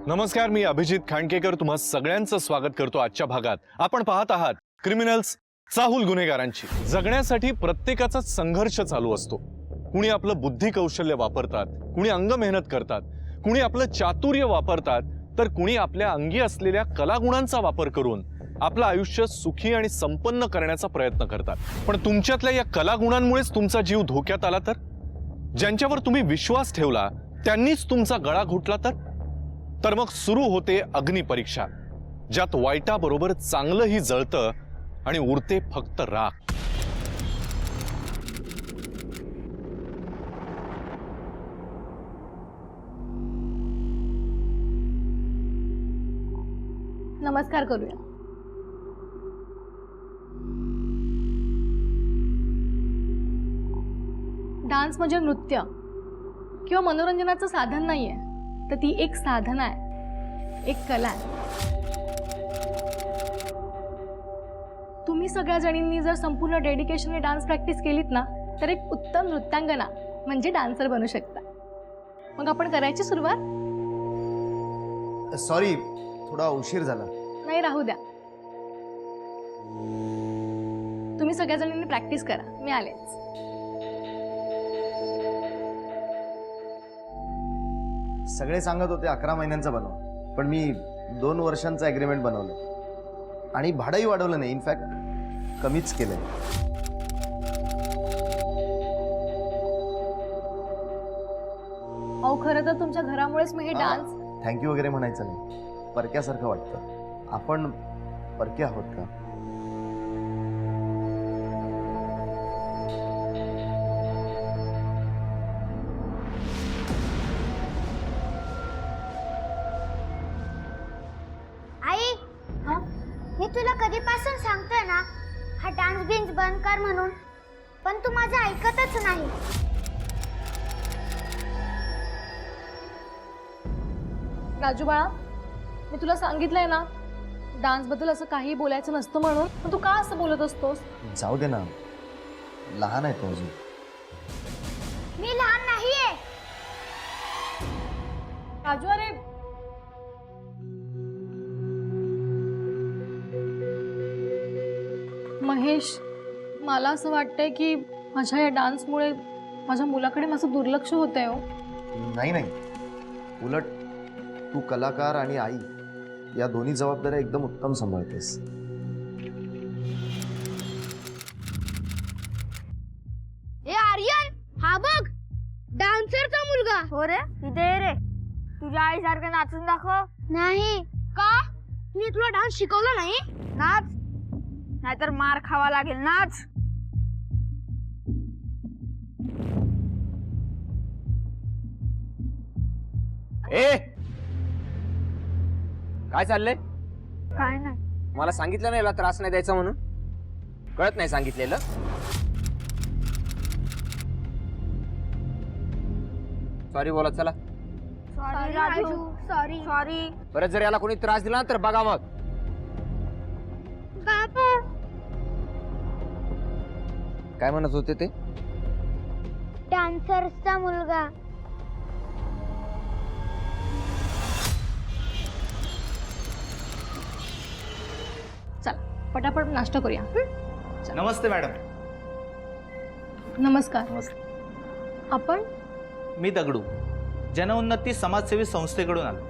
नमस्कार, मी अभिजित खांडकेकर तुम्हा सगळ्यांचं स्वागत करतो आजच्या भागात। आपण पाहत आहात क्रिमिनल्स, चाहूल गुन्हेगारांची। जगण्यासाठी प्रत्येकाचा संघर्ष चालू असतो। कुणी आपलं बुद्धी कौशल्य वापरतात, कुणी अंग मेहनत करतात, कुणी आपलं चातुर्य वापरतात, तर कुणी आपल्या अंगी असलेल्या कलागुणांचा वापर करून आपलं आयुष्य सुखी आणि संपन्न करण्याचा प्रयत्न करतात। पण तुमच्यातल्या या कलागुणांमुळेच तुमचा जीव धोक्यात आला ज्यांच्यावर तुम्ही विश्वास ठेवला त्यांनीच तुमचा गळा घोटला तर मग सुरू होते अग्निपरीक्षा, ज्यात वाईटाबरोबर चांगलंही जळतं आणि उरते फक्त राख। नमस्कार करूया। डान्स म्हणजे नृत्य किंवा मनोरंजनाचं साधन नाहीये, तर ती एक साधना आहे, एक कला आहे। तुम्ही सगळ्या जणींनी जर संपूर्ण डेडिकेशनने डान्स प्रॅक्टिस केलीत ना, तर एक उत्तम नृत्यांगना म्हणजे डान्सर बनू शकता। मग आपण करायची सुरुवात? सॉरी, थोडा उशीर झाला। नाही, राहू द्या। तुम्ही सगळ्या जणींनी प्रॅक्टिस करा, मी आलेच। सगळे सांगत होते 11 महिन्यांचा बनव, पण मी 2 वर्षांचा ॲग्रीमेंट बनवलं आणि भाडंही वाढवलं नाही, इनफॅक्ट कमीच केलंय। अहो, खरं तर तुमच्या घरामुळेच मी हे डान्स थँक्यू वगैरे म्हणायचं नाही, परक्यासारखं वाटतं। आपण परके आहोत का? आई, मी तुला कधीपासून सांगतोय ना हा डान्स बिन्स बंद कर म्हणून, पण तू माझं ऐकतच नाही। राजू बाळा, मी तुला सांगितलंय ना डान्स बद्दल असं काही बोलायचं नसतं म्हणून, पण तू का असं बोलत असतोस? जाऊ दे ना, लहान आहे तो अजून। मी लहान नाहीये राजू, अरे महेश, मला असं वाटतंय की माझ्या या डान्समुळे माझ्या मुलाकडे माझं दुर्लक्ष होतंय। हो नाही नाही, उलट तू कलाकार आणि आई या दोन्ही जबाबदाऱ्या एकदम उत्तम सांभाळतेस। ए आर्यन, हा बघ डान्सरचा मुलगा। हो रे, इथे रे, तुझ्या आईसारखं नाचून दाखव। नाही का? मी तुला डान्स शिकवला नाही? नाच, नाहीतर मार खावा लागेल। नाच। ए, काय चाललंय? काय नाही। मला सांगितलं नाही याला त्रास नाही द्यायचा म्हणून? कळत नाही सांगितलेलं? सॉरी बोला, चला। Sorry Raju, sorry sorry. परत जर याला कोणी त्रास दिला तर बघा मग। बाबा, काय म्हणत होते ते? डान्सरचा मुलगा। चल पटापट नाश्ता करूया। नमस्ते मॅडम। नमस्कार। आपण? मी दगडू, जनउन्नती समाजसेवी संस्थेकडून आलो।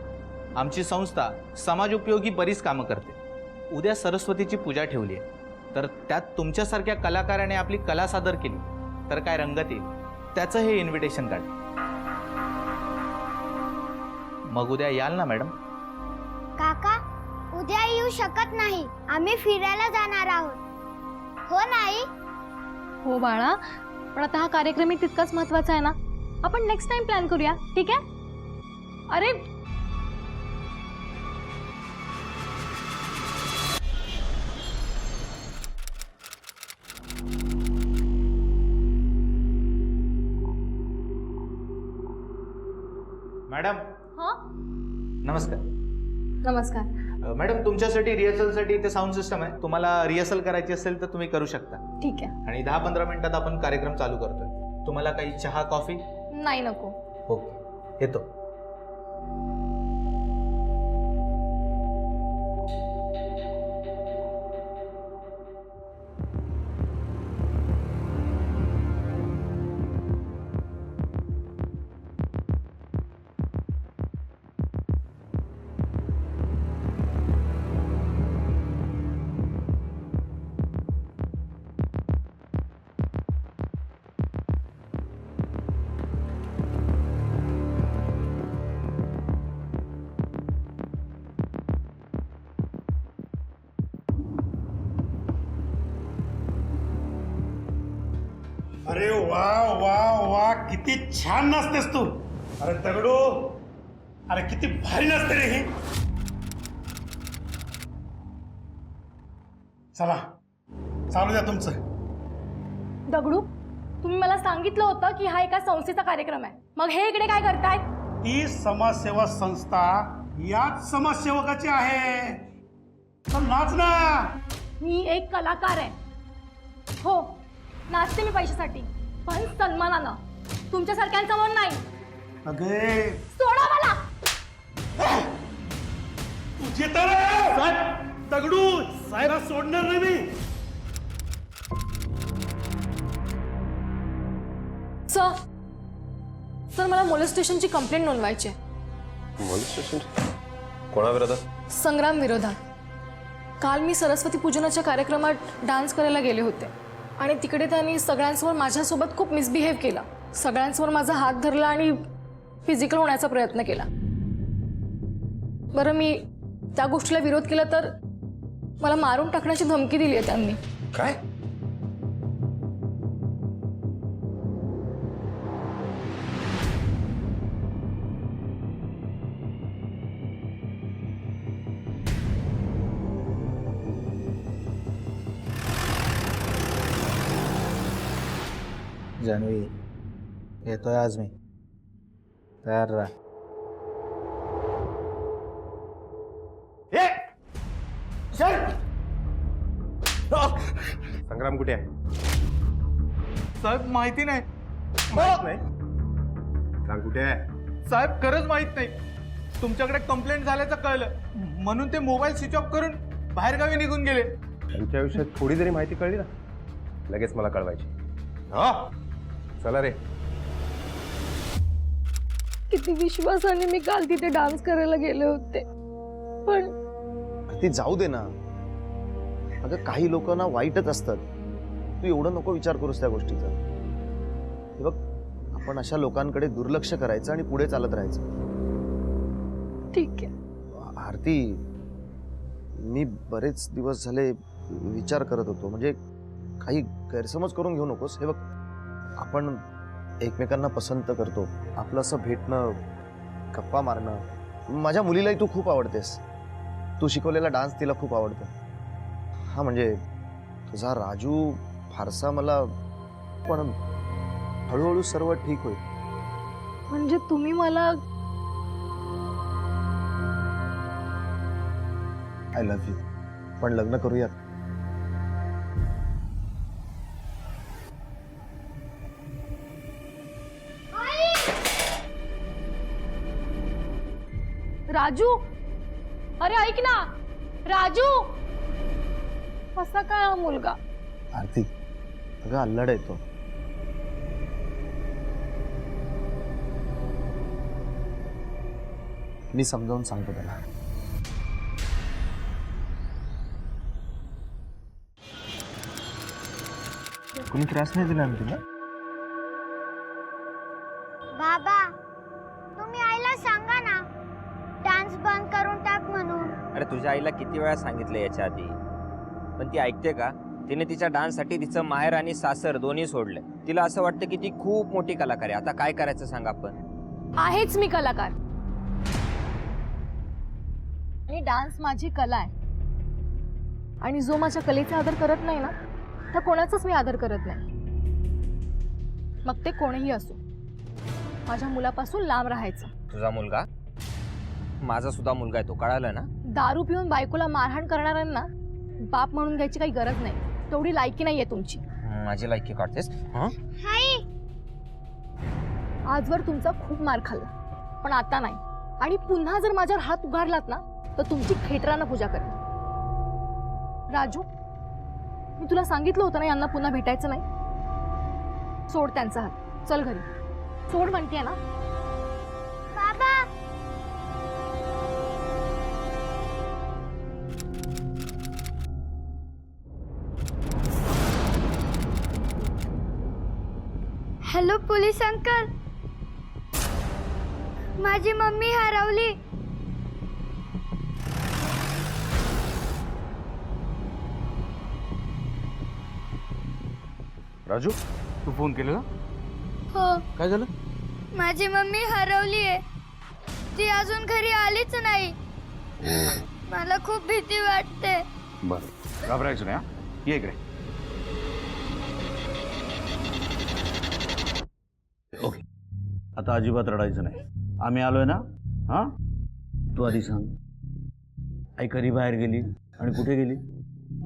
आमची संस्था समाज उपयोगी बरीच कामं करते। उद्या सरस्वतीची पूजा ठेवली आहे, तर त्यात तुमच्यासारख्या कलाकाराने आपली कला सादर केली तर काय रंगत येईल, त्याचं हे इन्व्हिटेशन कार्ड। मग उद्या याल ना मॅडम? काका, उद्या येऊ शकत नाही, आम्ही फिरायला जाणार आहोत। हो नाही? हो बाळा, पण आता हा कार्यक्रम तितकाच महत्वाचा आहे ना, आपण नेक्स्ट टाइम प्लॅन करूया, ठीक आहे? अरे मॅडम, हाँ, नमस्कार। नमस्कार। मॅडम, तुमच्यासाठी रिहर्सलसाठी इथे साऊंड सिस्टम आहे। तुम्हाला रिहर्सल करायची असेल तर तुम्ही करू शकता। ठीक आहे। आणि 10-15 मिनिटात आपण कार्यक्रम चालू करतोय। तुम्हाला काही चहा, कॉफी? नाही, नको। ओके, येतो। अरे वा वा वा किती छान नाचतेस तू. अरे दगडू, अरे किती भारी नाचते रे ही. चला चालू द्या तुमचं. दगडू, तुम्ही मला सांगितलं होतं की हा एका संस्थेचा कार्यक्रम आहे, मग हे इकडे काय करतायत? ती समाजसेवा संस्था याच समाजसेवकाची आहे. तर नाच ना. मी एक कलाकार आहे. हो, नाचते मी पैशासाठी, पण सन्मानानं, तुमच्यासारख्यांसमोर नाही. अगे सोडा मला. तुझे तर दगडू साहेब सोडणार नाही मी. सर मला मोलेस्टेशनची कंप्लेंट नोंदवायची आहे. मोलेस्टेशन कोणाविरोधात? संग्राम विरोधात. काल मी सरस्वती पूजनाच्या कार्यक्रमात डान्स करायला गेले होते आणि तिकडे त्यांनी सगळ्यांसमोर माझ्यासोबत खूप मिसबिहेव केला. सगळ्यांसमोर माझा हात धरला आणि फिजिकल होण्याचा प्रयत्न केला. बरं, मी त्या गोष्टीला विरोध केला तर मला मारून टाकण्याची धमकी दिली आहे त्यांनी. काय? जान्हवी, येतोय आज मी, तयार राहा. संग्राम कुठे आहे? साहेब माहिती नाही. माहित नाही. सांग कुठे आहे? साहेब खरंच माहित नाही. तुमच्याकडे कंप्लेंट झाल्याचं कळलं म्हणून ते मोबाईल स्विच ऑफ करून बाहेरगावी निघून गेले. त्यांच्या आयुष्यात थोडी जरी माहिती कळली ना, लगेच मला कळवायची. हा चला रे. किती विश्वासाने मी काल तिथे डान्स करायला गेले होते, पण ती जाऊ दे ना. अगं काही लोक ना वाईटच असतात. तू एवढं नको विचार करूस त्या गोष्टीचा. हे बघ, आपण अशा लोकांकडे दुर्लक्ष करायचं आणि पुढे चालत राहायचं. ठीक आहे. आरती, मी बरेच दिवस झाले विचार करत होतो. म्हणजे काही गैरसमज करून घेऊ नकोस. हे बघ, आपण एकमेकांना पसंत करतो. आपलं असं भेटणं, गप्पा मारणं. माझ्या मुलीलाही तू खूप आवडतेस. तू शिकवलेला डान्स तिला खूप आवडतो. हा म्हणजे तुझा राजू फारसा मला, पण हळूहळू सर्व ठीक होईल. म्हणजे तुम्ही मला आय लव्ह यू. पण लग्न करूयात. राजू, अरे ऐक ना राजू. कसा काय हा मुलगा? आरती, अगं अल्लड येतो. मी समजावून सांगतो त्याला. कोणी त्रास नाही दिला ना तुला? बाबा, तुम्ही आईला सांगा ना डान्स बंद करून टाक म्हणून. अरे तुझ्या आईला किती वेळा सांगितलं याच्या आधी, पण ती ऐकते का? तिने तिच्या डान्ससाठी तिचं माहेर आणि सासर दोन्ही सोडले. तिला असं वाटतं की ती खूप मोठी कलाकार आहे. आता काय करायचं सांग आपण? आहेच मी कलाकार आणि डान्स माझी कला आहे. आणि जो माझ्या कलेचा आदर करत नाही ना, त्या कोणाचाच मी आदर करत नाही. मग ते कोणीही असो, माझ्या मुलापासून लांब राहायचं. तुझा मुलगा माझा सुद्धा मुलगा आहे, तो कळालं ना? दारू पिऊन बायकोला मारहाण करणाऱ्यांना बाप म्हणून घ्यायची काही गरज नाही. तेवढी लायकी नाहीये तुमची. माझी लायकी काढतेस? हाय, आजवर तुमचा खूप मार खाल्ला, पण आता नाही. आणि पुन्हा जर माझ्यावर हात उघडलात ना, तर तुमची खेटरानं पूजा करेन. राजू, मी तुला सांगितलं होतं ना यांना पुन्हा भेटायचं नाही. सोड त्यांचा हात, चल घरी. सोड म्हणतेय ना. बाबा. हॅलो पोलीस अंकल, माझी मम्मी हरवली. राजू तू फोन केलेला? हो, काय झालं? माझी मम्मी हरवली आहे. ती अजून घरी आलीच नाही. मला खूप भीती वाटते. बरं, घाबरायचं नाही. ये इकडे. ओके, आता अजिबात रडायचं नाही. आम्ही आलोय ना. हा, तू आधी सांग, आई कधी बाहेर गेली आणि कुठे गेली?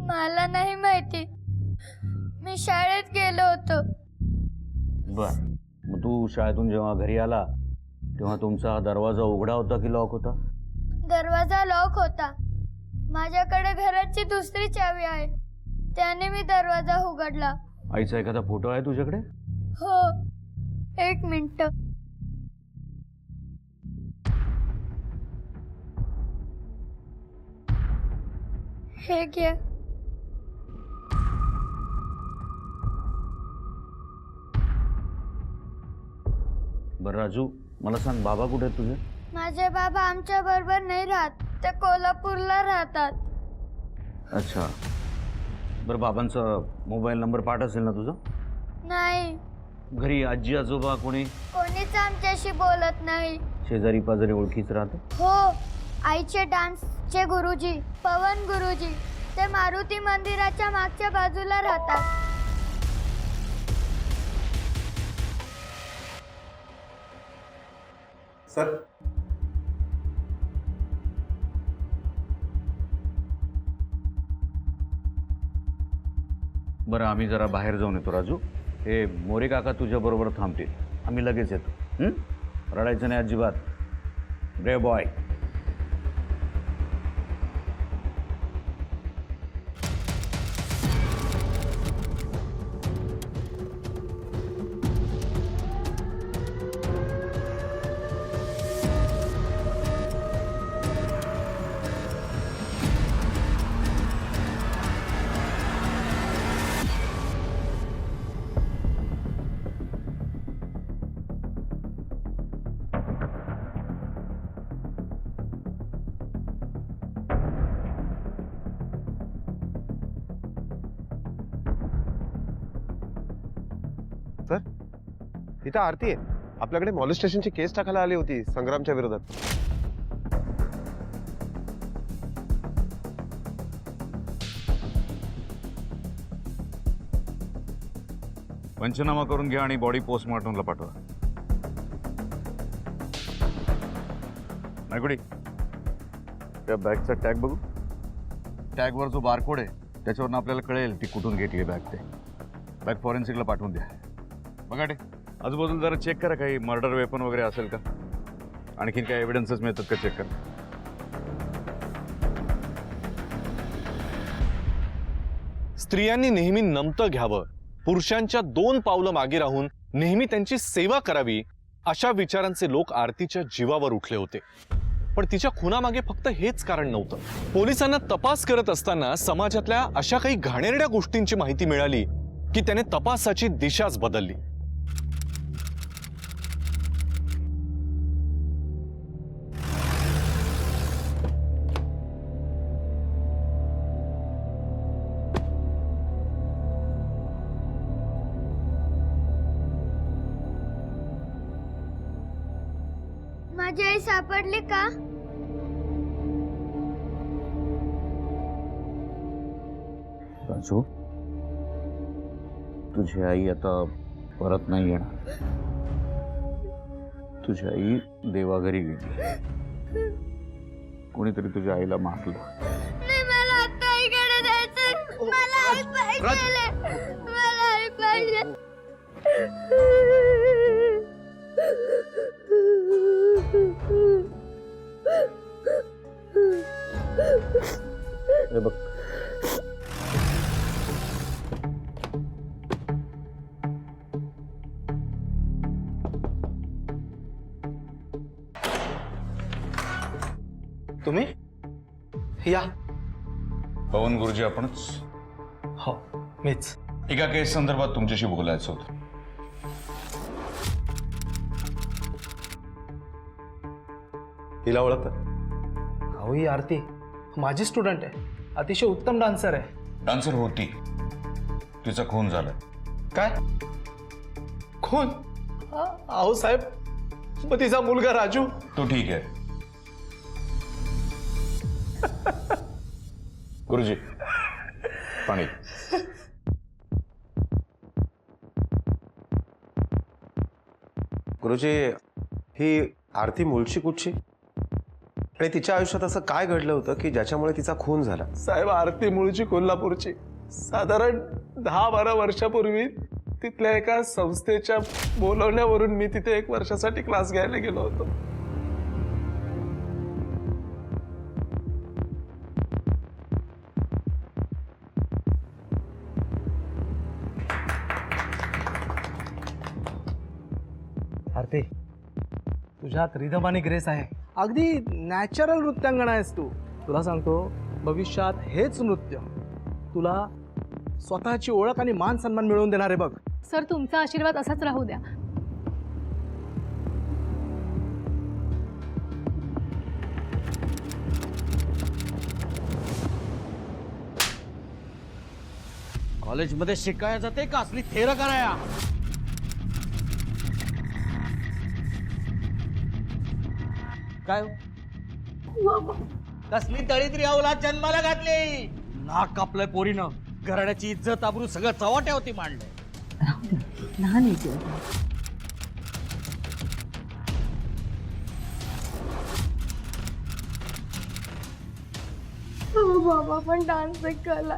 मला नाही माहिती. मी शाळेत गेलो होतो. बर, मग तू शाळेतून जेव्हा घरी आला तेव्हा तुमचा दरवाजा उघडा होता की लॉक होता? दरवाजा लॉक होता. माझ्याकडे घराची दुसरी चावी आहे. त्याने मी दरवाजा उघडला. आईचा एखादा फोटो आहे तुझ्याकडे? हो, 1 मिनिट. हे घ्या. बरं राजू, मला सांग, बाबा कुठे आहेत तुझे? माझे बाबा आमच्या बरोबर नाही राहत. ते कोल्हापूरला राहतात. अच्छा, बरं, बाबांचा मोबाईल नंबर पाठ असेल ना तुझा? नाही, घरी आजी आजोबा कोणी? कोणीच आमच्याशी बोलत नाही. शेजारी पाजारी ओळखीच राहते? हो, आईचे डान्सचे गुरुजी पवन गुरुजी, ते मारुती मंदिराच्या मागच्या बाजूला राहतात. सर, बरं, आम्ही जरा बाहेर जाऊन येतो राजू. हे मोरे काका तुझ्या बरोबर थांबतील. आम्ही लगेच येतो. रडायचं नाही अजिबात. रे बॉय. तिथं आरती आहे. आपल्याकडे मॉलेस्टेशनची केस टाकायला आली होती संग्रामच्या विरोधात. पंचनामा करून घ्या आणि बॉडी पोस्टमॉर्टमला पाठवा. नायकुडी, त्या बॅगचा टॅग बघू. टॅगवर जो बारकोड आहे त्याच्यावरून आपल्याला कळेल ती कुठून घेतली बॅग. ते बॅग फॉरेन्सिकला पाठवून द्या. बघा ते आजूबाजूला जरा चेक करा, काही मर्डर वेपन वगैरे असेल का, आणखीन काही एव्हिडन्सेस मिळतात का चेक करा. स्त्रियांनी नेहमी नमतं घ्यावं, पुरुषांच्या 2 पावलं मागे राहून नेहमी त्यांची सेवा करावी, अशा विचारांचे लोक आरतीच्या जीवावर उठले होते. पण तिच्या खुनामागे फक्त हेच कारण नव्हतं. पोलिसांना तपास करत असताना समाजातल्या अशा काही घाणेरड्या गोष्टींची माहिती मिळाली की त्याने तपासाची दिशाच बदलली. माझी आई सापडली का? राजू, तुझी आई आता परत नाही येणार. तुझी आई देवाघरी गेली. कोणीतरी तुझ्या आईला मारलं. नाही, मला आता आईकडे जायचं. मला आई पाहिजे. मला आई पाहिजे. हे बघ, तुम्ही या. पवन गुरुजी आपणच? हो, मीच. एका केस संदर्भात तुमच्याशी बोलायचं होतं. हिला ओळखता? अहो, ही आरती माझी स्टुडंट आहे. अतिशय उत्तम डान्सर आहे. डान्सर होती, तिचा खून झाला. काय? कोण? अहो साहेब, मग तिचा मुलगा राजू. तो ठीक आहे. गुरुजी पाणी. गुरुजी, ही आरती मूळची कुठची आणि तिच्या आयुष्यात असं काय घडलं होतं की ज्याच्यामुळे तिचा खून झाला? साहेब, आरती मूळची कोल्हापूरची. साधारण 10-12 वर्षापूर्वी तिथल्या एका संस्थेच्या बोलवण्यावरून मी तिथे 1 वर्षासाठी क्लास घ्यायला गेलो होतो. आरती, तुझ्यात रिदम आणि ग्रेस आहे. अगदी नॅचरल नृत्यांगण आहेस तू. तुला सांगतो, भविष्यात हेच नृत्य तुला स्वतःची ओळख आणि मान सन्मान मिळवून देणार आहे बघ. सर, तुमचा आशीर्वाद असाच राहू द्या. कॉलेजमध्ये शिकायला जाते का असली थेर कराया? काय हो? कसली दरिद्री अवलाद जन्माला घातली? नाक कापलंय पोरीनं. घराण्याची इज्जत आबरू सगळं चव्हाट्यावरती मांडलंय. लहान बाबा, पण डान्स एक कला.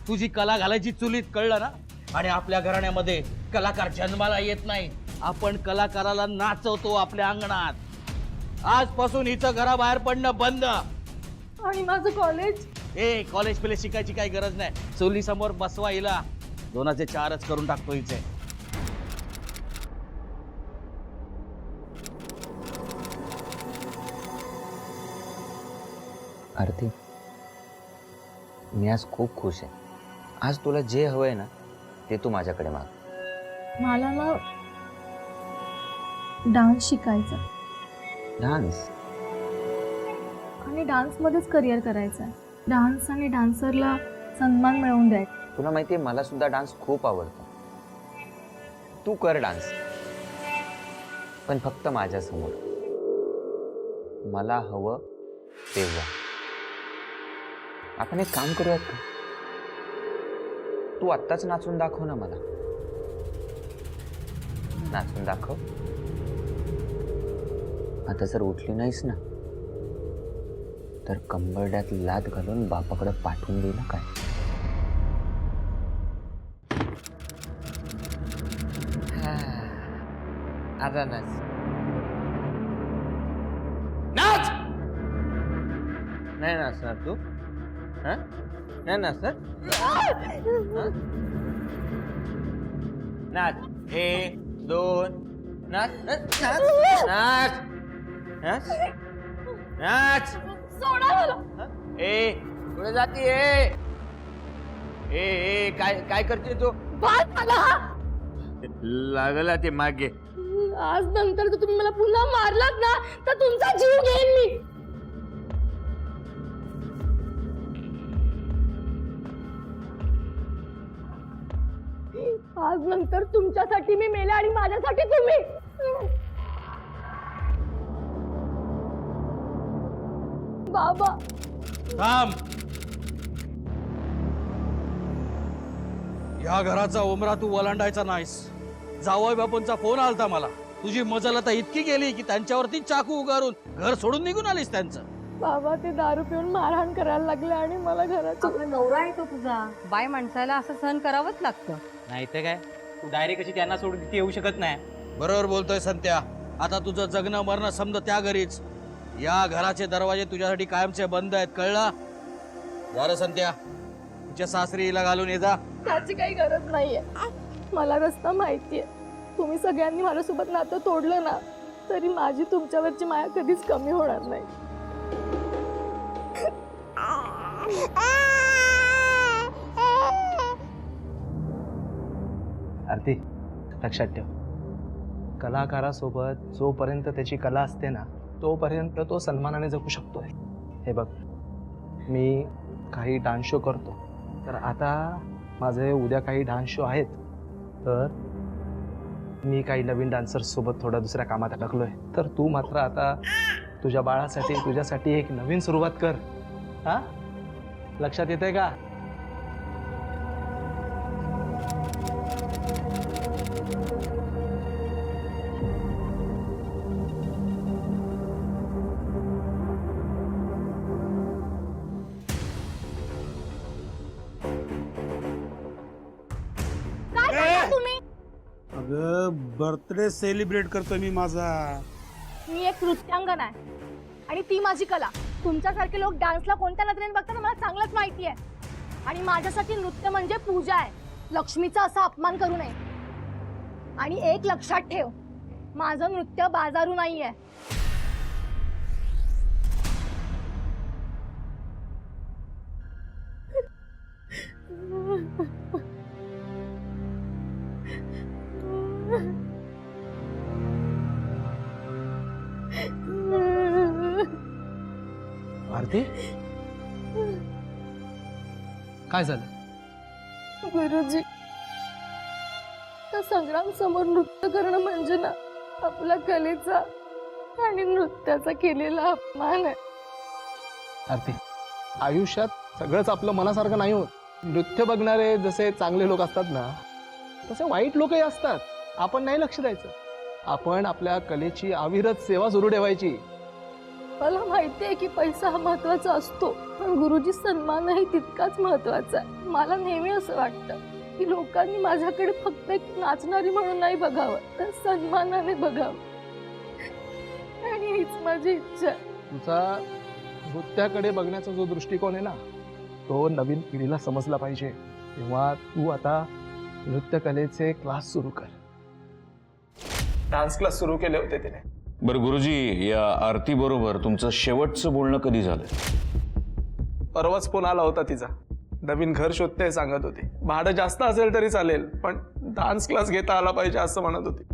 तुझी कला घालायची चुलीत, कळलं ना? आणि आपल्या घराण्यामध्ये कलाकार जन्माला येत नाही, आपण कलाकाराला नाचवतो आपल्या अंगणात. आजपासून हिचं घराबाहेर पडणं बंद. आणि माझं कॉलेज? कॉलेज पेले शिकायची काही गरज नाही. चुली समोर बसवा हिला. 2चे 4च करून टाकतो हिचे. आरती, मी आज खूप खुश आहे. आज तुला जे हवंय ना ते तू माझ्याकडे माग. मला ना डान्स शिकायचा. डान्स? आणि डान्समध्येच करिअर करायचं आहे. डान्स आणि डान्सरला सन्मान मिळवून द्यायचा. तुला माहितीये, मला सुद्धा डान्स खूप आवडतो. तू कर डान्स, पण फक्त माझ्यासमोर. मला हवं तेव्हा. आपण एक काम करूयात का? तू आत्ताच नाचून दाखव ना मला. नाचून दाखव. आता जर उठली नाहीस ना तर कंबरड्यात लात घालून बापाकडे पाठवून देईल काय. आता नाच. नाच. नाही नाचणार तू? नाही नाचणार? नाच. 1, 2. नाच नाच नाच नाच नाच. सोडा मला. कुठे जातीये? काय करते तू? बाद मला. लागला ते मागे. आज नंतर जर तुम्ही मला पुन्हा मारलात ना तर तुमचा जीव घेईन मी. आज नंतर तुमच्यासाठी मी मेले आणि माझ्यासाठी तुम्ही. बाबा, थांब. या घराचा उमरा तू ओलांडायचा नाहीस. जावई बापूंचा फोन आलता मला. तुझी मजल आता इतकी गेली की त्यांच्यावरती चाकू उगारून घर सोडून निघून आलीस त्यांचं. बाबा, ते दारू पिऊन मारहाण करायला लागले आणि मला घरात. आपला नवरा आहे तो तुझा. बाय माणसाला असं सहन करावंच लागतं. नाही ते काय, तू डायरेक्ट अशी त्यांना सोडून तिथे येऊ शकत नाही. बरोबर बोलतोय संत्या. आता तुझं जगणं मरणं समजा त्या घरीच. या घराचे दरवाजे तुझ्यासाठी कायमचे बंद आहेत, कळलं? झालं संत्या, तुझ्या सासरीला घालून ये जा. त्याची काही गरज नाहीये. मला रस्ता माहितीये. तुम्ही सगळ्यांनी माझ्यासोबत नातं तोडलं ना तरी माझी तुमच्यावरची माया कधीच कमी होणार नाही. आरती, लक्षात ठेव, कलाकारासोबत जोपर्यंत त्याची कला असते ना तोपर्यंत तो सन्मानाने जगू शकतोय. हे बघ, मी काही डान्स शो करतो, तर आता माझे उद्या काही डान्स शो आहेत, तर मी काही नवीन डान्सर्स सोबत थोडा दुसऱ्या कामात अडकलोय, तर तू मात्र आता तुझ्या बाळासाठी तुझ्यासाठी एक नवीन सुरुवात कर. हा, लक्षात येते का? काय करता तुम्ही? अगं बर्थडे सेलिब्रेट करतो मी माझा. मी एक नृत्यांगना आहे आणि ती माझी कला. तुमच्यासारखे लोक डान्सला कोणत्या नजरेने बघतात मला चांगलंच माहिती आहे. आणि माझ्यासाठी नृत्य म्हणजे पूजा आहे. लक्ष्मीचा असा अपमान करू नये. आणि एक लक्षात ठेव, माझं नृत्य बाजारू नाहीये. आरती, काय झालं? गुरुजी, त्या संग्राम समोर नृत्य करणं म्हणजे ना आपल्या कलेचा आणि नृत्याचा केलेला अपमान आहे. आरती, आयुष्यात सगळंच आपलं मनासारखं नाही होत. नृत्य बघणारे जसे चांगले लोक असतात ना, तसे वाईट लोकही असतात. आपण नाही लक्ष द्यायचं. आपण आपल्या कलेची अविरत सेवा सुरू ठेवायची. मला माहिती आहे की पैसा हा महत्वाचा असतो, पण गुरुजी सन्मानही तितकाच महत्वाचा आहे. मला नेहमी असं वाटतं की लोकांनी माझ्याकडे फक्त एक नाचणारी म्हणून नाही बघावं, तर सन्मानाने बघावं. आणि हीच माझी इच्छा आहे. तुमचा नृत्याकडे बघण्याचा जो दृष्टिकोन आहे ना, तो नवीन पिढीला समजला पाहिजे. तेव्हा तू आता नृत्य कलेचे क्लास सुरू कर. डान्स क्लास सुरू केले होते तिने. बरं गुरुजी, या आरती बरोबर तुमचं शेवटचं बोलणं कधी झालं? परवाच फोन आला होता तिचा. नवीन घर शोधते सांगत होती. भाडं जास्त असेल तरी चालेल, पण डान्स क्लास घेता आला पाहिजे असं म्हणत होती.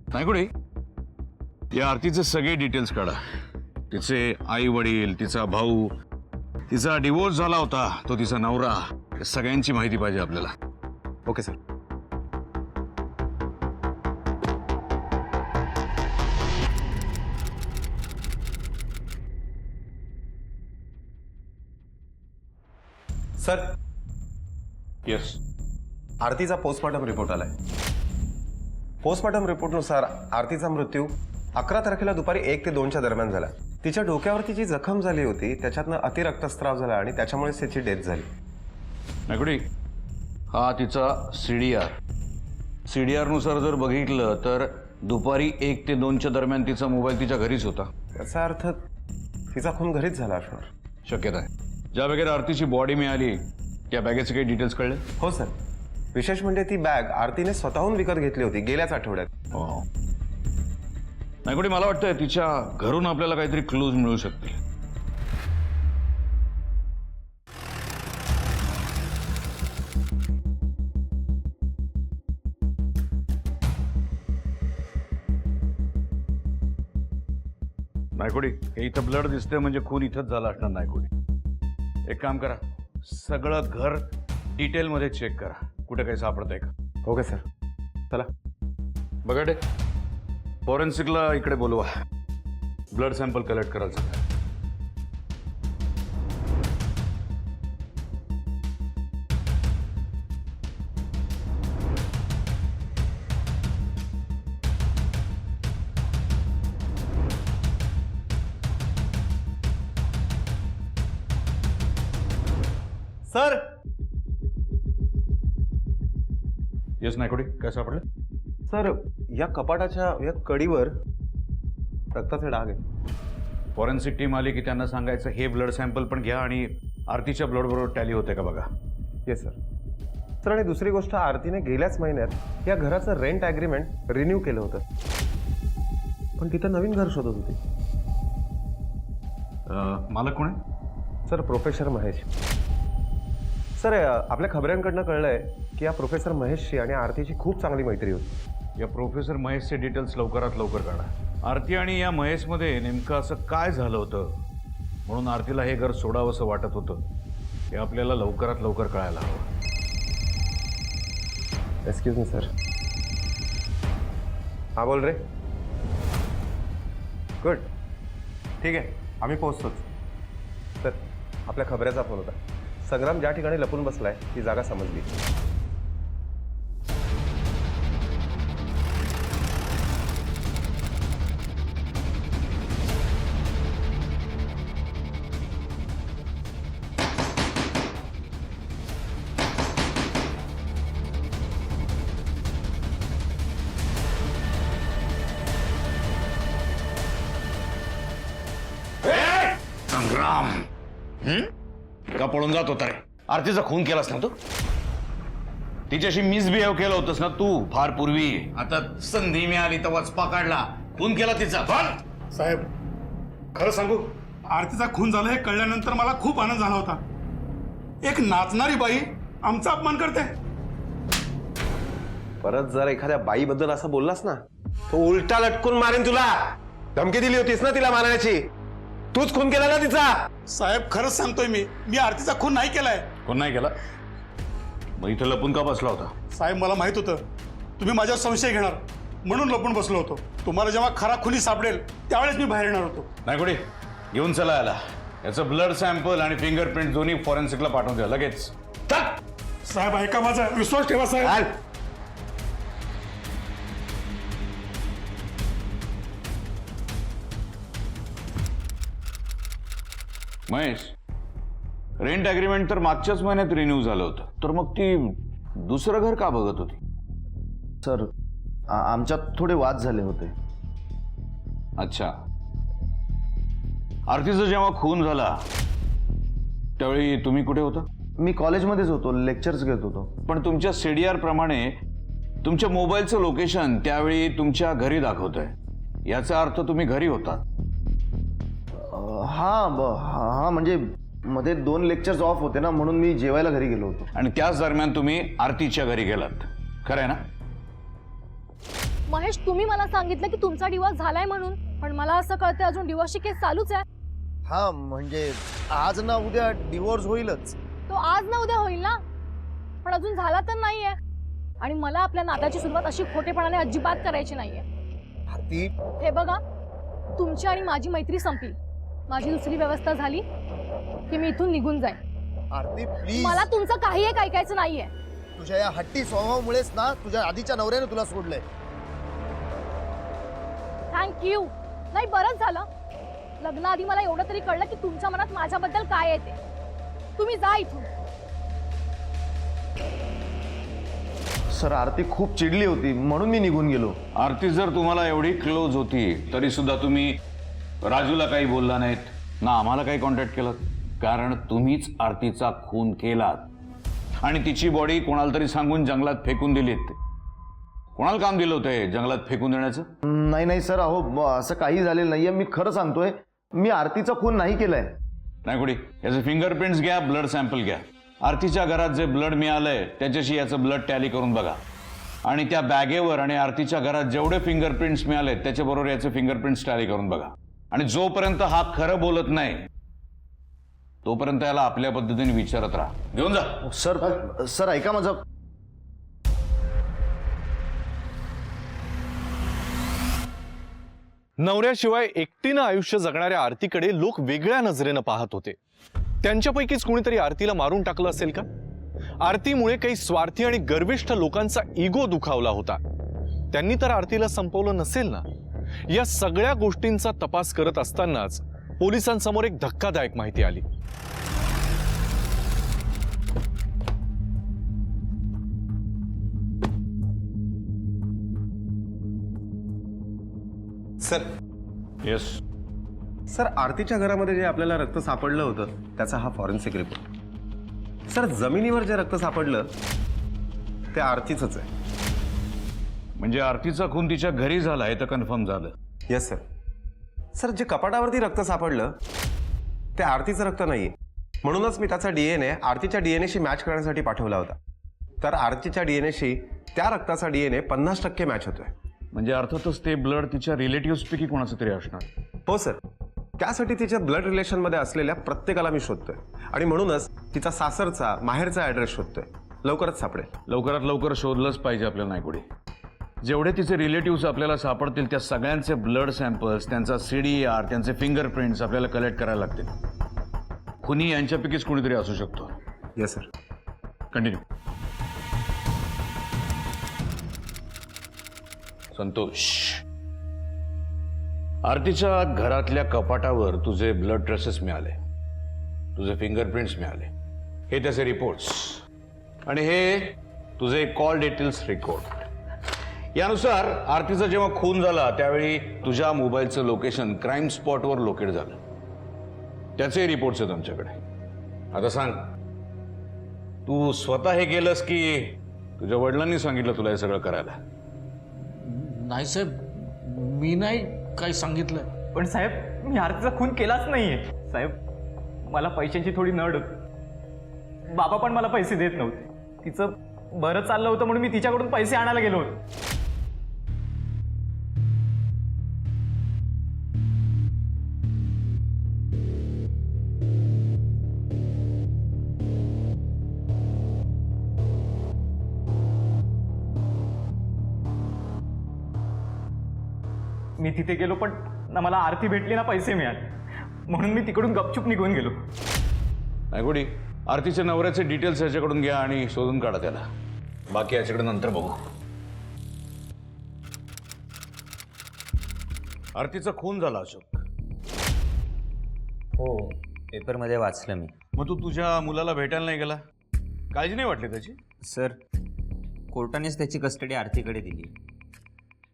नायकुडे, या आरतीचे सगळे डिटेल्स काढा. तिचे आई वडील, तिचा भाऊ, तिचा डिवोर्स झाला होता, तो तिचा नवरा, या सगळ्यांची माहिती पाहिजे आपल्याला. Okay sir. Sir, yes. आरतीचा पोस्टमॉर्टम रिपोर्ट आलाय. पोस्टमॉर्टम रिपोर्टनुसार आरतीचा मृत्यू 11 तारखेला दुपारी 1 ते 2च्या दरम्यान झाला. तिच्या डोक्यावरती जी जखम झाली होती त्याच्यातनं अतिरक्तस्राव झाला आणि त्याच्यामुळेच तिची डेथ झाली. नायकुडे, हा तिचा CDR नुसार जर बघितलं तर दुपारी 1 ते 2च्या दरम्यान तिचा मोबाईल तिच्या घरीच होता. याचा अर्थ तिचा खून घरीच झाला असणार. शक्यता आहे. ज्या बॅगेत आरतीची बॉडी मिळाली त्या बॅगेचे काही डिटेल्स कळले? हो सर. विशेष म्हणजे ती बॅग आरतीने स्वतःहून विकत घेतली होती गेल्याच आठवड्यात. हो. नायकुडे, मला वाटतंय तिच्या घरून आपल्याला काहीतरी क्लूज मिळू शकतील. नायकुडे, हे इथं ब्लड दिसतंय म्हणजे खून इथंच झाला असणार. नायकुडे, एक काम करा, सगळं घर डिटेलमध्ये चेक करा. कुठे काही सापडतंय का? Okay sir. चला. बघा, फॉरेन्सिकला इकडे बोलवा. ब्लड सॅम्पल कलेक्ट करायचं. सर. येस नायकुडे, काय सापडलं? सर, या कपाटाच्या या कडीवर रक्ताचे डाग आहे. फॉरेन्सिक टीम आली की त्यांना सांगायचं हे ब्लड सॅम्पल पण घ्या आणि आरतीच्या ब्लड बरोबर टॅली होते का बघा. Yes sir. सर, आणि दुसरी गोष्ट, आरतीने गेल्याच महिन्यात या घराचं रेंट ॲग्रीमेंट रिन्यू केलं होतं, पण तिथं नवीन घर शोधत होती. मालक कोण आहे? Sir, professor Mahesh. सर, आपल्या खबऱ्यांकडनं कळलंय की या प्रोफेसर महेशची आणि आरतीची खूप चांगली मैत्री होती. या प्रोफेसर महेशचे डिटेल्स लवकरात लवकर काढा. आरती आणि या महेशमध्ये नेमकं असं काय झालं होतं म्हणून आरतीला हे घर सोडावंसं वाटत होतं हे आपल्याला लवकरात लवकर कळायला हवं. Excuse me sir. हा बोल रे. गुड. ठीक आहे, आम्ही पोहोचतोच. तर आपल्या खबऱ्याचा फोन होता. संग्राम ज्या ठिकाणी लपून बसलाय ती जागा समजली. संग्राम का पळून जात होता रे? आरतीचा खून केलास ना तू? तिच्याशी मिसबिहेव केलं होतंस ना तू फार पूर्वी. आता संधी मिळाली तेव्हाच पकडला, खून केला तिचा. पण साहेब खरं सांगू, आरतीचा खून झाला हे कळल्यानंतर मला खूप आनंद झाला होता. एक नाचणारी बाई आमचा अपमान करते. परत जर एखाद्या बाईबद्दल असं बोललास ना, तो उलटा लटकून मारेन तुला. धमकी दिली होतीस ना तिला मारण्याची, तूच खून केला ना तिचा. साहेब खरंच सांगतोय मी आरतीचा खून नाही केलाय. कोण नाही केला? मग इथं लपून का बसला होता? साहेब मला माहित होतं तुम्ही माझ्यावर संशय घेणार, म्हणून लपून बसलो होतो. तुम्हाला जेव्हा खरा खुनी सापडेल त्यावेळेस मी बाहेर येणार होतो. नाही कुठे घेऊन चला याला. याचं ब्लड सॅम्पल आणि फिंगरप्रिंट दोन्ही फॉरेन्सिकला पाठवून द्या लगेच. साहेब ऐका माझा, विश्वास ठेवा साहेब. महेश, रेंट अग्रीमेंट तर मागच्याच महिन्यात रिन्यू झालं होतं, तर मग ती दुसरं घर का बघत होती? सर आमच्यात थोडे वाद झाले होते. अच्छा. आरतीचा जेव्हा खून झाला त्यावेळी तुम्ही कुठे होता? मी कॉलेजमध्येच होतो, लेक्चर्स घेत होतो. पण तुमच्या सीडीआर प्रमाणे तुमच्या मोबाईलचं लोकेशन त्यावेळी तुमच्या घरी दाखवत आहे. याचा अर्थ तुम्ही घरी होता. हा म्हणजे मध्ये 2 लेक्चर्स ऑफ होते ना, म्हणून मी जेवायला घरी गेलो होतो. आणि त्याच दरम्यान तुम्ही आरतीच्या घरी गेलात, खरं आहे ना? महेश, तुम्ही मला सांगितलं की तुमचा डिवोर्स झालाय म्हणून, पण मला असं कळतंय अजून डिवोर्सची केस चालूच आहे. हा म्हणजे आज ना उद्या डिवोर्स होईलच. तो आज ना उद्या होईल ना, पण अजून झाला तर नाहीये. आणि मला आपल्या नात्याची सुरुवात अशी खोटेपणाने अजिबात करायची नाहीये. आरती, हे बघा, तुमची आणि माझी मैत्री संपली. माझी दुसरी व्यवस्था झाली की मी इथून निघून जाईन. आरती प्लीज. मला तुमचं काही एक ऐकायचं नाहीये. तुझ्या या हट्टी स्वभावामुळेच ना तुझ्या आधीच्या नवऱ्याने तुला सोडलंय. थँक्यू. नाही, बरंच झालं. लग्नाआधी मला एवढं तरी कळलं की तुमच्या मनात माझ्याबद्दल काय येते. तुम्ही जा इथून. सर आरती खूप चिडली होती म्हणून मी निघून गेलो. आरती जर तुम्हाला एवढी क्लोज होती तरी सुद्धा तुम्ही राजूला काही बोलला नाहीत ना, आम्हाला काही कॉन्टॅक्ट केलं? कारण तुम्हीच आरतीचा खून केलात आणि तिची बॉडी कोणाला तरी सांगून जंगलात फेकून दिलीत. कोणाला काम दिलं होतं जंगलात फेकून देण्याचं? नाही सर, अहो असं काही झालेलं नाहीये. मी खरं सांगतोय, मी आरतीचा खून नाही केलाय. नाही कुठे याचे फिंगरप्रिंट्स घ्या, ब्लड सॅम्पल घ्या. आरतीच्या घरात जे ब्लड मिळालंय त्याच्याशी याचं ब्लड टॅली करून बघा. आणि त्या बॅगेवर आणि आरतीच्या घरात जेवढे फिंगरप्रिंट्स मिळाले त्याच्याबरोबर याचे फिंगरप्रिंट्स टॅली करून बघा. आणि जोपर्यंत हा खरं बोलत नाही तोपर्यंत याला आपल्या पद्धतीने विचारत राहा. घेऊन जा. सर ऐका माझं. नवऱ्याशिवाय एकटीनं आयुष्य जगणाऱ्या आरतीकडे लोक वेगळ्या नजरेनं पाहत होते. त्यांच्यापैकीच कोणीतरी आरतीला मारून टाकलं असेल का? आरतीमुळे काही स्वार्थी आणि गर्विष्ठ लोकांचा इगो दुखावला होता. त्यांनी तर आरतीला संपवलं नसेल ना? या सगळ्या गोष्टींचा तपास करत असतानाच पोलिसांसमोर एक धक्कादायक माहिती आली. सर. येस सर, आरतीच्या घरामध्ये जे आपल्याला रक्त सापडलं होतं त्याचा हा फॉरेन्सिक रिपोर्ट. सर, जमिनीवर जे रक्त सापडलं ते आरतीचंच आहे. म्हणजे आरतीचा खून तिच्या घरी झाला हे तर कन्फर्म झालं? Yes sir. सर, जे कपाटावरती रक्त सापडलं ते आरतीचं रक्त नाहीये, म्हणूनच मी त्याचा DNA आरतीच्या DNAशी मॅच करण्यासाठी पाठवला होता. तर आरतीच्या DNAशी त्या रक्ताचा DNA 50% मॅच होतोय. म्हणजे अर्थातच ते ब्लड तिच्या रिलेटिव्हजपैकी कोणाचं तरी असणार. हो सर. त्यासाठी तिच्या ब्लड रिलेशनमध्ये असलेल्या प्रत्येकाला मी शोधतोय आणि म्हणूनच तिचा सासरचा माहेरचा ॲड्रेस शोधतोय. लवकरच सापडेल. लवकरात लवकर शोधलंच पाहिजे आपल्याला नायकुडी. जेवढे तिचे रिलेटिव्ह आपल्याला सापडतील त्या सगळ्यांचे ब्लड सॅम्पल्स, त्यांचा CDR, त्यांचे फिंगरप्रिंट्स आपल्याला कलेक्ट करायला लागतील. खुनी यांच्यापैकीच कोणीतरी असू शकतो. Yes sir. कंटिन्यू. संतोष, आरतीच्या घरातल्या कपाटावर तुझे ब्लड ट्रेसेस मिळाले, तुझे फिंगरप्रिंट्स मिळाले, हे त्याचे रिपोर्ट्स, आणि हे तुझे कॉल डिटेल्स रेकॉर्ड. यानुसार आरतीचा जेव्हा खून झाला त्यावेळी तुझ्या मोबाईलचं लोकेशन क्राईम स्पॉटवर लोकेट झालं. त्याचे रिपोर्ट्स आहेत आमच्याकडे. आता सांग, तू स्वतः हे केलंस की तुझ्या वडिलांनी सांगितलं तुला हे सगळं करायला? नाही साहेब, मी नाही काही सांगितलं. पण साहेब, मी आरतीचा खून केलाच नाहीये. साहेब, मला पैशांची थोडी नड होती. बाबा पण मला पैसे देत नव्हते. तिचं बरं चाललं होतं म्हणून मी तिच्याकडून पैसे आणायला गेलो होतो. मी तिथे गेलो पण ना मला आरती भेटली ना पैसे मिळाले, म्हणून मी तिकडून गपचूप निघून गेलो. नायकुडी, आरतीच्या नवऱ्याचे डिटेल्स याच्याकडून घ्या आणि शोधून काढा त्याला. बाकी याच्याकडे नंतर बघू. आरतीचा खून झाला अशोक. हो, पेपरमध्ये वाचलं मी. मग तू तुझ्या मुलाला भेटायला नाही गेला? काळजी नाही वाटली त्याची? सर, कोर्टानेच त्याची कस्टडी आरतीकडे दिली.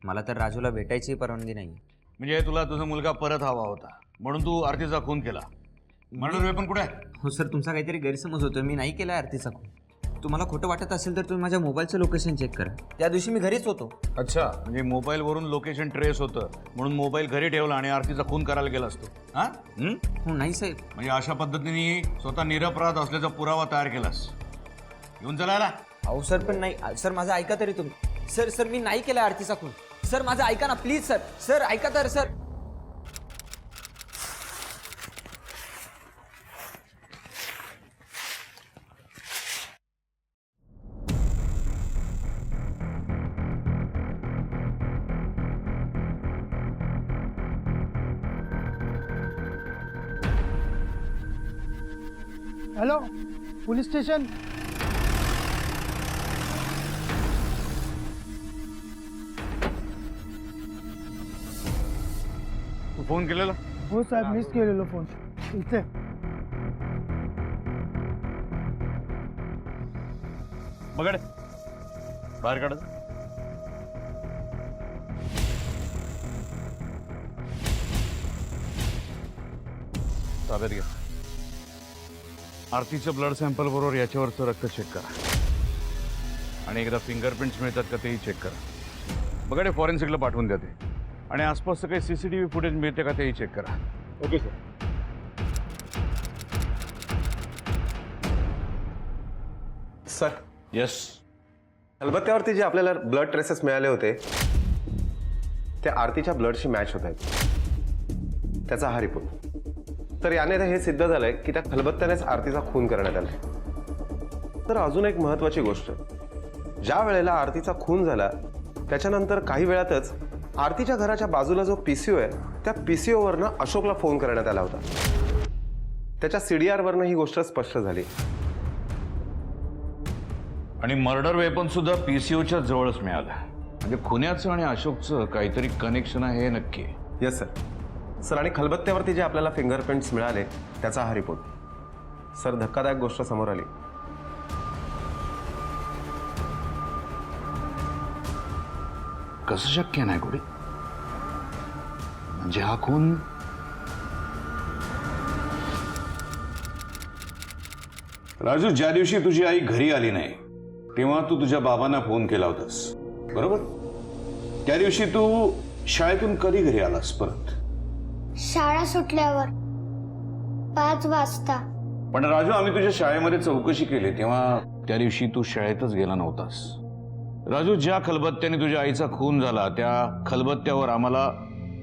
मला तर राजूला भेटायची परवानगी नाही. म्हणजे तुला तुझा मुलगा परत हवा होता म्हणून तू आरतीचा खून केला. मर्डर वेपन कुठे आहे? हो सर, तुमचा काहीतरी गैरसमज होतो. मी नाही केला आरतीचा खून. तुम्हाला खोटं वाटत असेल तर तुम्ही माझ्या मोबाईलचं लोकेशन चेक करा. त्या दिवशी मी घरीच होतो. अच्छा, म्हणजे मोबाईलवरून लोकेशन ट्रेस होतं म्हणून मोबाईल घरी ठेवला आणि आरतीचा खून करायला गेला असतो. हा? हो नाही साहेब. म्हणजे अशा पद्धतीने स्वतः निरपराध असल्याचा पुरावा तयार केलास. येऊन चलायला? अहो सर, पण नाही सर, माझं ऐका तरी तुम्ही. सर मी नाही केला आरतीचा खून. सर माझं ऐका ना प्लीज. सर ऐका तर. Sir hello, police station. तू फोन केलेला? हो साहेब, मिस केलेलो फोन. इथे बघा बाहेर काढ. ताब्यात घ्या. आरतीच्या ब्लड सॅम्पल बरोबर याच्यावरचं रक्त चेक करा आणि एकदा फिंगरप्रिंट्स मिळतात का तेही चेक करा. बघा ते फॉरेन्सिकला पाठवून द्या ते. आणि आसपासचं काही CCTV फुटेज मिळते का तेही चेक करा. Okay sir. Sir, yes. खलबत्त्यावरती जे आपल्याला ब्लड ट्रेसेस मिळाले होते ते आरतीच्या ब्लडशी मॅच होत आहेत. त्याचा हा रिपोर्ट. तर याने हे सिद्ध झालंय की त्या खलबत्त्यानेच आरतीचा खून करण्यात आलाय. तर अजून एक महत्वाची गोष्ट, ज्या वेळेला आरतीचा खून झाला त्याच्यानंतर काही वेळातच आरतीच्या घराच्या बाजूला जो PCO आहे त्या PCO वरनं अशोकला फोन करण्यात आला होता. त्याच्या CDR वरनं ही गोष्ट स्पष्ट झाली. आणि मर्डर वेपन सुद्धा PCOच्या जवळच मिळालं. म्हणजे खुन्याचं आणि अशोकचं काहीतरी कनेक्शन आहे हे नक्की. Yes sir. सर, आणि खलबत्त्यावरती जे आपल्याला फिंगरप्रिंट्स मिळाले त्याचा हा रिपोर्ट. सर, धक्कादायक गोष्ट समोर आली. कसं शक्य नाही कुठे? म्हणजे हा खून राजू, ज्या दिवशी तुझी आई घरी आली नाही तेव्हा तू तुझ्या बाबांना फोन केला होतास, बरोबर? त्या दिवशी तू शाळेतून कधी घरी आलास परत? शाळा सुटल्यावर 5 वाजता. पण राजू, आम्ही तुझ्या शाळेमध्ये चौकशी केली तेव्हा त्या दिवशी तू शाळेतच गेला नव्हतास. राजू, ज्या खलबत्त्याने तुझ्या आईचा खून झाला त्या खलबत्त्यावर आम्हाला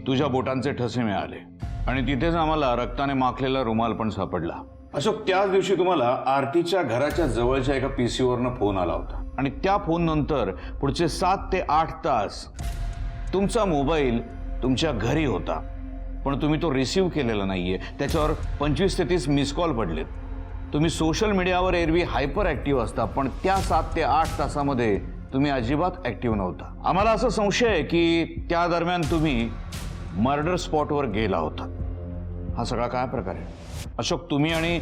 तुझ्या बोटांचे ठसे मिळाले आणि तिथेच आम्हाला रक्ताने माखलेला रुमाल पण सापडला. अशोक, त्याच दिवशी तुम्हाला आरतीच्या घराच्या जवळच्या एका पीसीवरनं फोन आला होता आणि त्या फोन नंतर पुढचे 7 ते 8 तास तुमचा मोबाईल तुमच्या घरी होता, पण तुम्ही तो रिसीव्ह केलेला नाहीये. त्याच्यावर 25 ते 30 मिस कॉल पडलेत. तुम्ही सोशल मीडियावर एरवी हायपर ऍक्टिव्ह असता, पण त्या 7 ते 8 तासामध्ये तुम्ही अजिबात ऍक्टिव्ह नव्हता. आम्हाला असं संशय आहे की त्या दरम्यान तुम्ही मर्डर स्पॉटवर गेला होता. हा सगळा काय प्रकार आहे? अशोक, तुम्ही आणि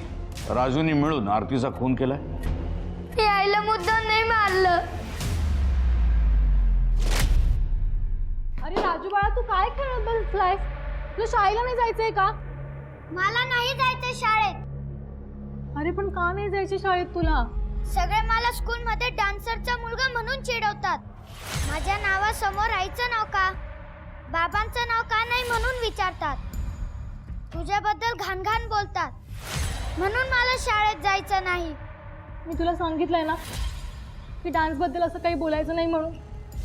राजूनी मिळून आरतीचा खून केलाय? हे आईला मुद्दाम नाही मारलं. अरे राजू बाळा, तू काय खेळत बसलायस? तुला शाळेला नाही जायचंय का? मला नाही जायचं शाळेत. अरे पण का नाही जायची शाळेत तुला? सगळे मला स्कूल मध्ये डान्सरचा मुलगा म्हणून चिडवतात. माझ्या नावासमोर आईचं नाव का, बाबांचं नाव का नाही म्हणून विचारतात. तुझ्याबद्दल घाणघाण बोलतात, म्हणून मला शाळेत जायचं नाही. मी तुला सांगितलंय ना की डान्स बद्दल असं काही बोलायचं नाही म्हणून.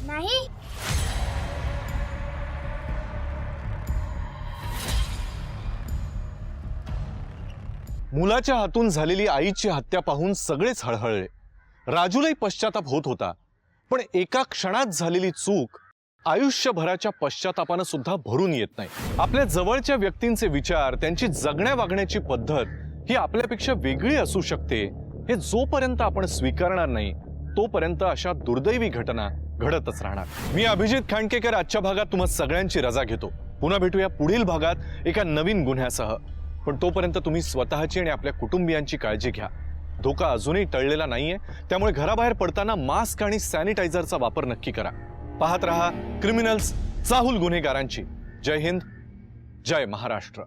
नाही. मुलाच्या हातून झालेली आईची हत्या पाहून सगळेच हळहळले. राजूलाही पश्चाताप होत होता, पण एका क्षणात झालेली चूक आयुष्यभराच्या पश्चातापानं सुद्धा भरून येत नाही. आपल्या जवळच्या व्यक्तींचे विचार, त्यांची जगण्या वागण्याची पद्धत ही आपल्यापेक्षा वेगळी असू शकते, हे जोपर्यंत आपण स्वीकारणार नाही तोपर्यंत अशा दुर्दैवी घटना घडतच राहणार. मी अभिजित खांडकेकर आजच्या भागात तुम्हा सगळ्यांची रजा घेतो. पुन्हा भेटूया पुढील भागात एका नवीन गुन्ह्यासह. पण तोपर्यंत तुम्ही स्वतःची आणि आपल्या कुटुंबियांची काळजी घ्या. धोका अजूनही टळलेला नाहीये, त्यामुळे घराबाहेर पडताना मास्क आणि सॅनिटायझरचा वापर नक्की करा. पाहत रहा क्रिमिनल्स, चाहूल गुन्हेगारांची. जय हिंद, जय महाराष्ट्र.